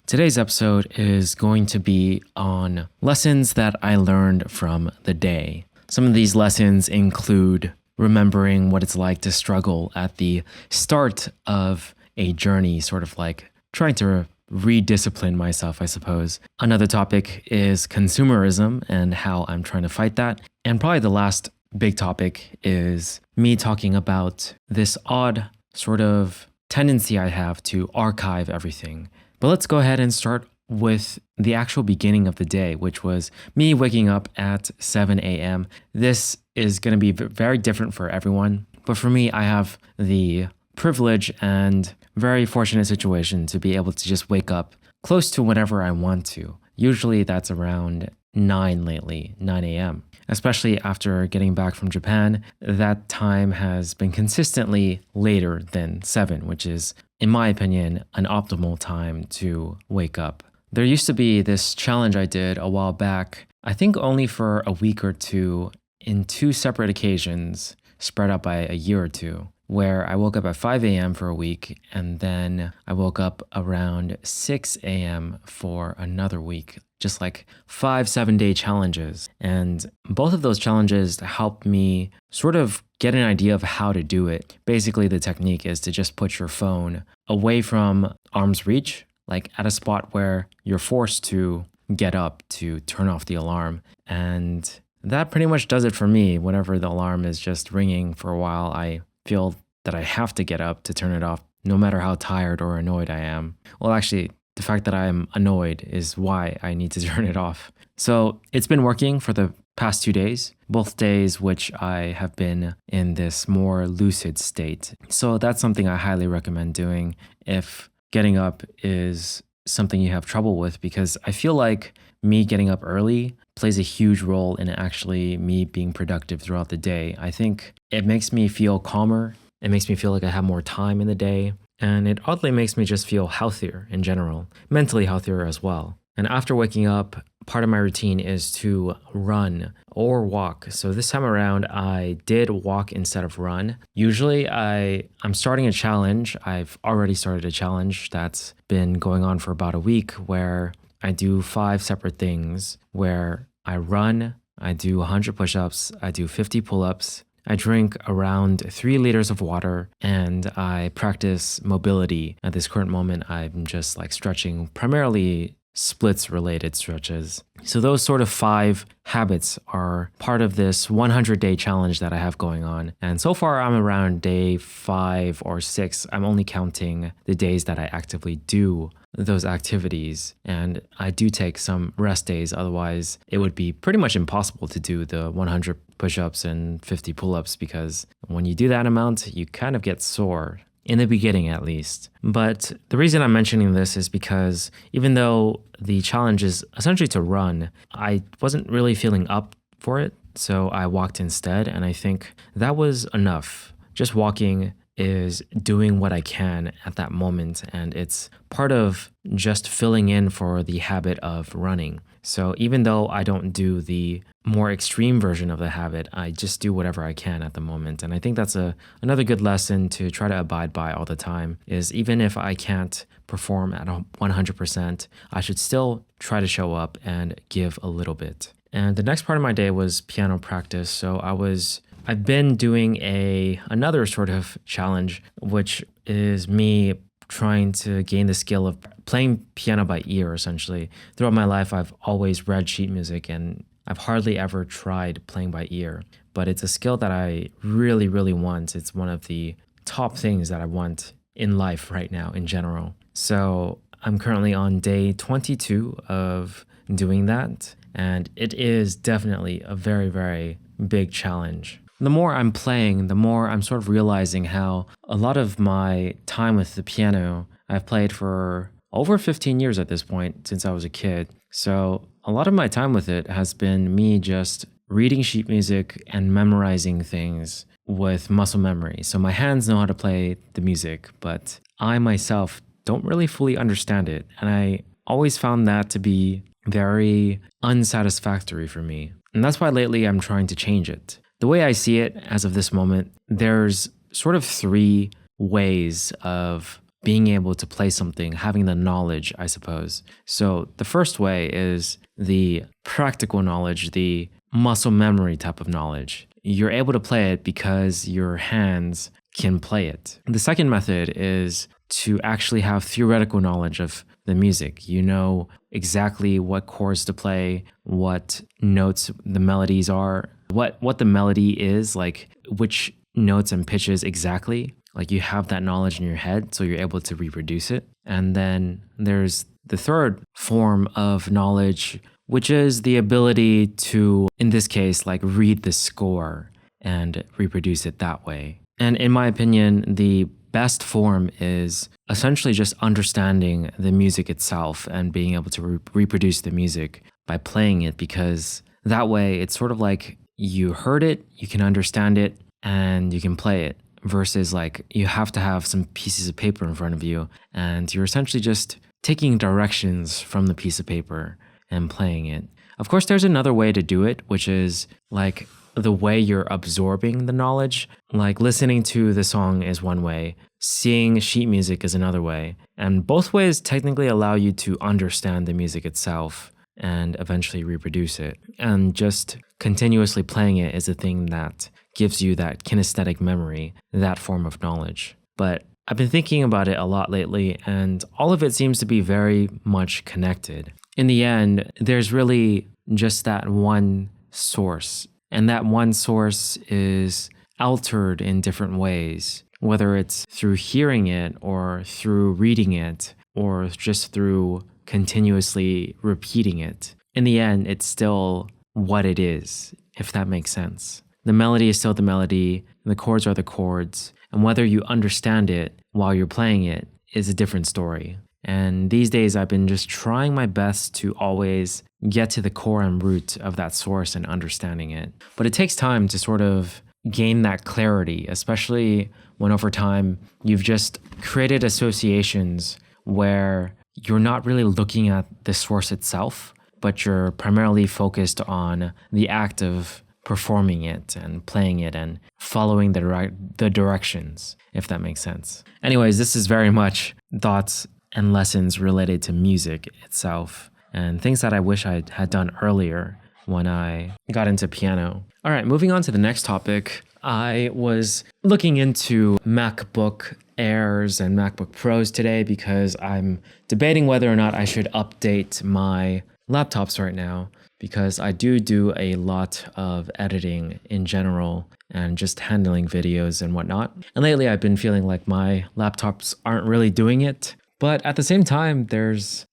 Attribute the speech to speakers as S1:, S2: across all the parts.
S1: Today's episode is going to be on lessons that I learned from the day. Some of these lessons include remembering what it's like to struggle at the start of a journey, sort of like trying to rediscipline myself, I suppose. Another topic is consumerism and how I'm trying to fight that. And probably the last big topic is me talking about this odd sort of tendency I have to archive everything. But let's go ahead and start with the actual beginning of the day, which was me waking up at 7 a.m. This is going to be very different for everyone. But for me, I have the privilege and very fortunate situation to be able to just wake up close to whenever I want to. Usually that's around 9 a.m. Especially after getting back from Japan, that time has been consistently later than 7, which is, in my opinion, an optimal time to wake up. There used to be this challenge I did a while back, I think only for a week or two, in 2 separate occasions, spread out by a year or two, where I woke up at 5 a.m. for a week, and then I woke up around 6 a.m. for another week. Just like 5-7 day challenges. And both of those challenges helped me sort of get an idea of how to do it. Basically, the technique is to just put your phone away from arm's reach, like at a spot where you're forced to get up to turn off the alarm. And that pretty much does it for me. Whenever the alarm is just ringing for a while, I feel that I have to get up to turn it off, no matter how tired or annoyed I am. Well, actually, the fact that I'm annoyed is why I need to turn it off. So it's been working for the past 2 days, both days which I have been in this more lucid state. So that's something I highly recommend doing if getting up is something you have trouble with, because I feel like me getting up early plays a huge role in actually me being productive throughout the day. I think it makes me feel calmer. It makes me feel like I have more time in the day. And it oddly makes me just feel healthier in general, mentally healthier as well. And after waking up, part of my routine is to run or walk. So this time around, I did walk instead of run. Usually I'm starting a challenge. I've already started a challenge that's been going on for about a week, where I do 5 separate things, where I run, I do 100 push-ups, I do 50 pull-ups, I drink around 3 liters of water, and I practice mobility. At this current moment, I'm just like stretching, primarily splits related stretches. So those sort of 5 habits are part of this 100-day challenge that I have going on. And so far I'm around day 5 or 6. I'm only counting the days that I actively do those activities. And I do take some rest days. Otherwise, it would be pretty much impossible to do the 100 push-ups and 50 pull-ups, because when you do that amount, you kind of get sore. In the beginning, at least. But the reason I'm mentioning this is because even though the challenge is essentially to run, I wasn't really feeling up for it. So I walked instead, and I think that was enough. Just walking is doing what I can at that moment, and it's part of just filling in for the habit of running. So even though I don't do the more extreme version of the habit, I just do whatever I can at the moment. And I think that's another good lesson to try to abide by all the time, is even if I can't perform at 100%, I should still try to show up and give a little bit. And the next part of my day was piano practice. So I've been doing another sort of challenge, which is me trying to gain the skill of playing piano by ear, essentially. Throughout my life, I've always read sheet music, and I've hardly ever tried playing by ear. But it's a skill that I really, really want. It's one of the top things that I want in life right now in general. So I'm currently on day 22 of doing that, and it is definitely a very, very big challenge. The more I'm playing, the more I'm sort of realizing how a lot of my time with the piano, I've played for over 15 years at this point, since I was a kid. So a lot of my time with it has been me just reading sheet music and memorizing things with muscle memory. So my hands know how to play the music, but I myself don't really fully understand it. And I always found that to be very unsatisfactory for me. And that's why lately I'm trying to change it. The way I see it as of this moment, there's sort of 3 ways of being able to play something, having the knowledge, I suppose. So the first way is the practical knowledge, the muscle memory type of knowledge. You're able to play it because your hands can play it. The second method is to actually have theoretical knowledge of the music. You know exactly what chords to play, what notes the melodies are, what the melody is, like which notes and pitches exactly. Like you have that knowledge in your head, so you're able to reproduce it. And then there's the third form of knowledge, which is the ability to, in this case, like read the score and reproduce it that way. And in my opinion, the best form is essentially just understanding the music itself and being able to reproduce the music by playing it, because that way it's sort of like you heard it, you can understand it, and you can play it, versus like you have to have some pieces of paper in front of you and you're essentially just taking directions from the piece of paper and playing it. Of course, there's another way to do it, which is like the way you're absorbing the knowledge. Like listening to the song is one way, seeing sheet music is another way. And both ways technically allow you to understand the music itself and eventually reproduce it. And just continuously playing it is the thing that gives you that kinesthetic memory, that form of knowledge. But I've been thinking about it a lot lately, and all of it seems to be very much connected. In the end, there's really just that one source, and that one source is altered in different ways, whether it's through hearing it or through reading it or just through continuously repeating it. In the end, it's still what it is, if that makes sense. The melody is still the melody, the chords are the chords, and whether you understand it while you're playing it is a different story. And these days I've been just trying my best to always get to the core and root of that source and understanding it. But it takes time to sort of gain that clarity, especially when over time you've just created associations where you're not really looking at the source itself, but you're primarily focused on the act of performing it and playing it and following the directions, if that makes sense. Anyways, this is very much thoughts and lessons related to music itself and things that I wish I had done earlier when I got into piano. All right, moving on to the next topic. I was looking into MacBook Airs and MacBook Pros today because I'm debating whether or not I should update my laptops right now, because I do a lot of editing in general and just handling videos and whatnot. And lately I've been feeling like my laptops aren't really doing it. But at the same time,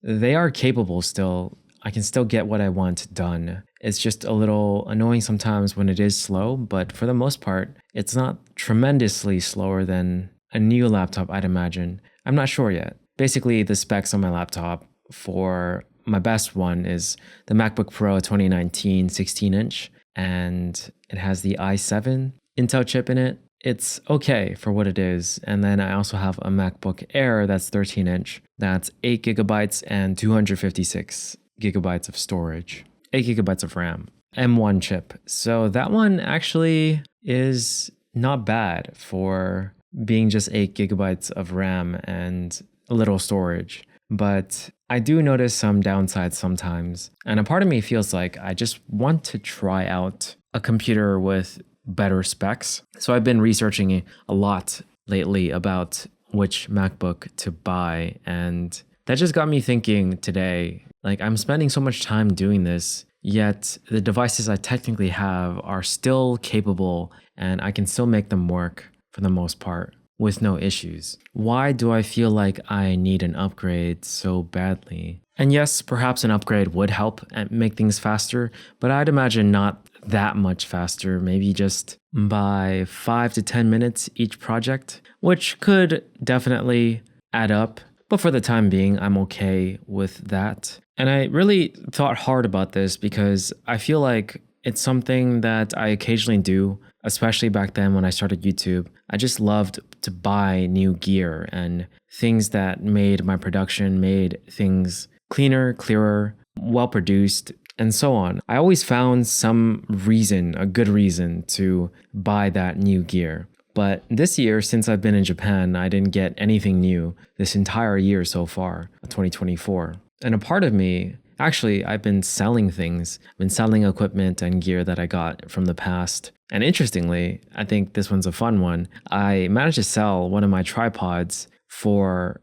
S1: they are capable still. I can still get what I want done. It's just a little annoying sometimes when it is slow, but for the most part, it's not tremendously slower than a new laptop, I'd imagine. I'm not sure yet. Basically, the specs on my laptop for my best one is the MacBook Pro 2019 16-inch, and it has the i7 Intel chip in it. It's okay for what it is. And then I also have a MacBook Air that's 13-inch. That's 8 gigabytes and 256 gigabytes of storage, 8 gigabytes of RAM, M1 chip. So that one actually is not bad for being just 8 gigabytes of RAM and a little storage. But I do notice some downsides sometimes. And a part of me feels like I just want to try out a computer with better specs. So I've been researching a lot lately about which MacBook to buy. And that just got me thinking today, like I'm spending so much time doing this, yet the devices I technically have are still capable and I can still make them work for the most part with no issues. Why do I feel like I need an upgrade so badly? And yes, perhaps an upgrade would help and make things faster, but I'd imagine not that much faster, maybe just by 5 to 10 minutes each project, which could definitely add up. But for the time being, I'm okay with that. And I really thought hard about this because I feel like it's something that I occasionally do, especially back then when I started YouTube. I just loved to buy new gear and things that made my production, made things cleaner, clearer, well produced, and so on. I always found some reason, a good reason to buy that new gear. But this year, since I've been in Japan, I didn't get anything new this entire year so far, 2024. And a part of me, actually, I've been selling things. I've been selling equipment and gear that I got from the past. And interestingly, I think this one's a fun one. I managed to sell one of my tripods for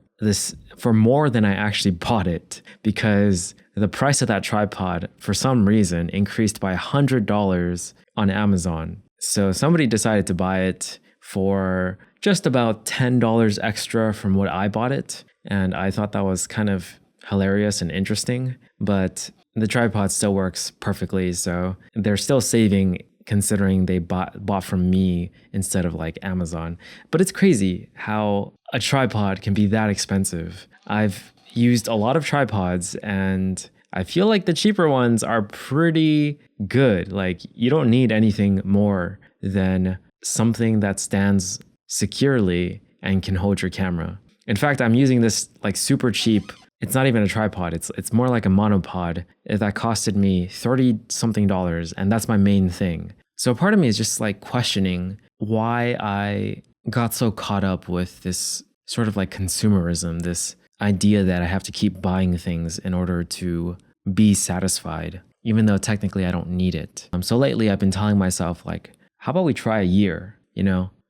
S1: more than I actually bought it, because the price of that tripod, for some reason, increased by $100 on Amazon. So somebody decided to buy it for just about $10 extra from what I bought it. And I thought that was kind of hilarious and interesting, but the tripod still works perfectly. So they're still saving, considering they bought from me instead of like Amazon. But it's crazy how a tripod can be that expensive. I've used a lot of tripods and I feel like the cheaper ones are pretty good. Like, you don't need anything more than something that stands securely and can hold your camera. In fact, I'm using this like super cheap, it's not even a tripod, it's more like a monopod that costed me $30 something, and that's my main thing. So part of me is just like questioning why I got so caught up with this sort of like consumerism, this idea that I have to keep buying things in order to be satisfied, even though technically I don't need it. So lately I've been telling myself, like, how about we try a year,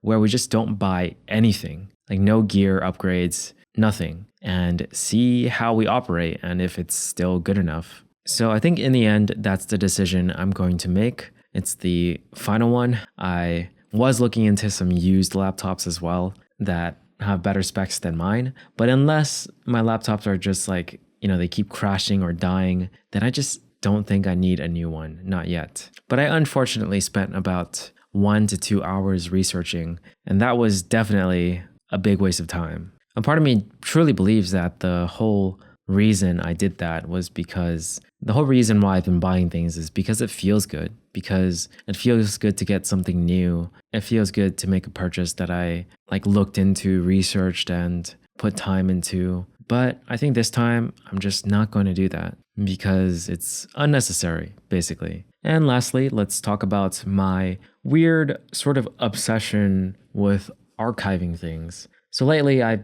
S1: where we just don't buy anything, like no gear upgrades, nothing, and see how we operate and if it's still good enough. So I think in the end, that's the decision I'm going to make. It's the final one. I was looking into some used laptops as well that have better specs than mine, but unless my laptops are just like, they keep crashing or dying, then I just don't think I need a new one, not yet. But I unfortunately spent about 1 to 2 hours researching, and that was definitely a big waste of time. A part of me truly believes that the whole reason I did that was because the whole reason why I've been buying things is because it feels good, because it feels good to get something new. It feels good to make a purchase that I like looked into, researched, and put time into. But I think this time I'm just not going to do that because it's unnecessary, basically. And lastly, let's talk about my weird sort of obsession with archiving things. So lately I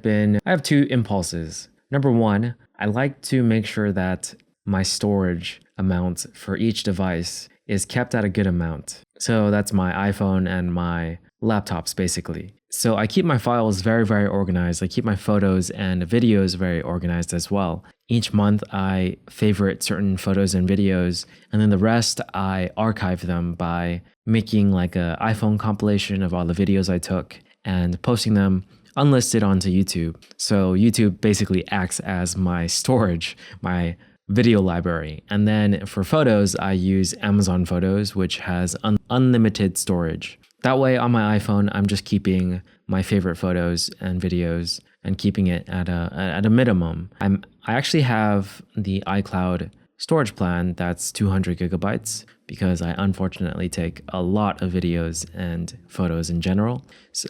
S1: have two impulses. Number one, I like to make sure that my storage amount for each device is kept at a good amount. So that's my iPhone and my laptops, basically. So I keep my files very, very organized. I keep my photos and videos very organized as well. Each month I favorite certain photos and videos, and then the rest I archive them by making like an iPhone compilation of all the videos I took and posting them unlisted onto YouTube. So YouTube basically acts as my storage, my video library. And then for photos, I use Amazon Photos, which has unlimited storage. That way on my iPhone, I'm just keeping my favorite photos and videos and keeping it at a minimum. I actually have the iCloud storage plan that's 200 gigabytes because I unfortunately take a lot of videos and photos in general.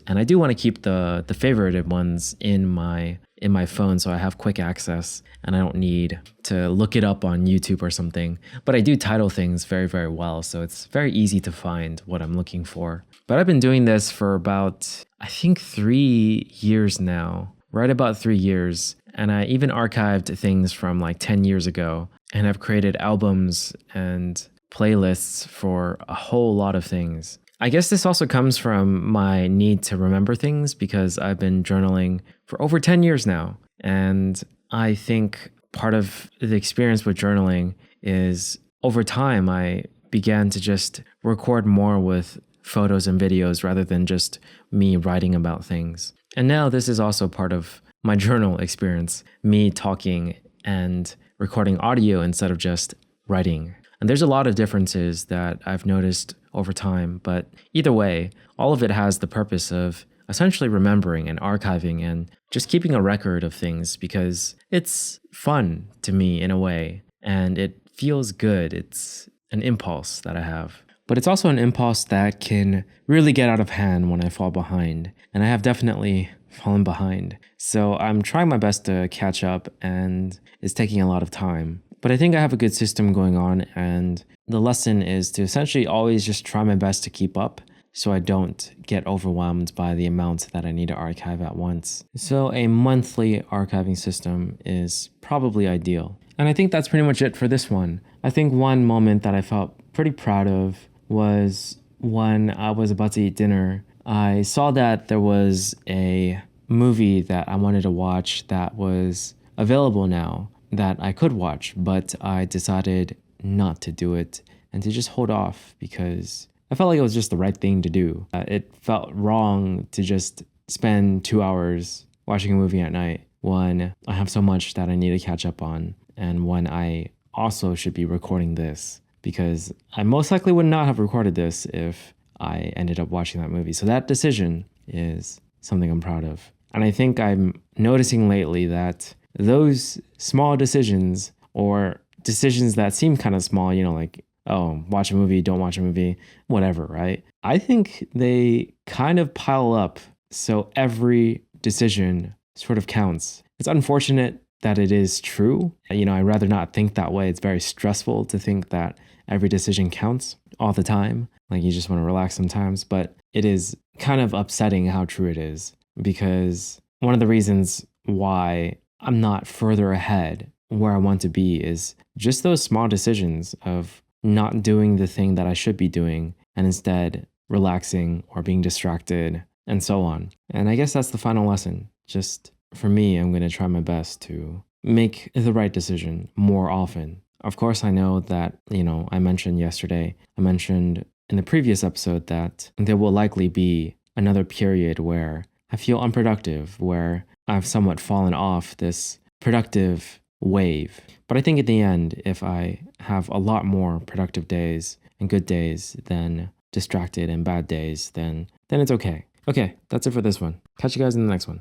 S1: And I do want to keep the favorited ones in my phone so I have quick access and I don't need to look it up on YouTube or something. But I do title things very, very well, so it's very easy to find what I'm looking for. But I've been doing this for about, I think 3 years now, right about 3 years. And I even archived things from like 10 years ago and have created albums and playlists for a whole lot of things. I guess this also comes from my need to remember things because I've been journaling for over 10 years now. And I think part of the experience with journaling is over time, I began to just record more with photos and videos rather than just me writing about things. And now this is also part of my journal experience, me talking and recording audio instead of just writing. And there's a lot of differences that I've noticed over time, but either way, all of it has the purpose of essentially remembering and archiving and just keeping a record of things because it's fun to me in a way, and it feels good. It's an impulse that I have. But it's also an impulse that can really get out of hand when I fall behind, and I have definitely fallen behind. So I'm trying my best to catch up, and it's taking a lot of time. But I think I have a good system going on, and the lesson is to essentially always just try my best to keep up so I don't get overwhelmed by the amount that I need to archive at once. So a monthly archiving system is probably ideal. And I think that's pretty much it for this one. I think one moment that I felt pretty proud of was when I was about to eat dinner. I saw that there was a movie that I wanted to watch that was available now that I could watch, but I decided not to do it and to just hold off because I felt like it was just the right thing to do. It felt wrong to just spend 2 hours watching a movie at night when I have so much that I need to catch up on, and when I also should be recording this, because I most likely would not have recorded this if I ended up watching that movie. So that decision is something I'm proud of. And I think I'm noticing lately that those small decisions, or decisions that seem kind of small, like, oh, watch a movie, don't watch a movie, whatever, right? I think they kind of pile up, so every decision sort of counts. It's unfortunate that it is true. I'd rather not think that way. It's very stressful to think that every decision counts all the time. Like, you just want to relax sometimes, but it is kind of upsetting how true it is, because one of the reasons why I'm not further ahead where I want to be is just those small decisions of not doing the thing that I should be doing and instead relaxing or being distracted and so on. And I guess that's the final lesson. Just for me, I'm going to try my best to make the right decision more often. Of course, I know that, I mentioned in the previous episode that there will likely be another period where I feel unproductive, where I've somewhat fallen off this productive wave. But I think in the end, if I have a lot more productive days and good days than distracted and bad days, then it's okay. Okay, that's it for this one. Catch you guys in the next one.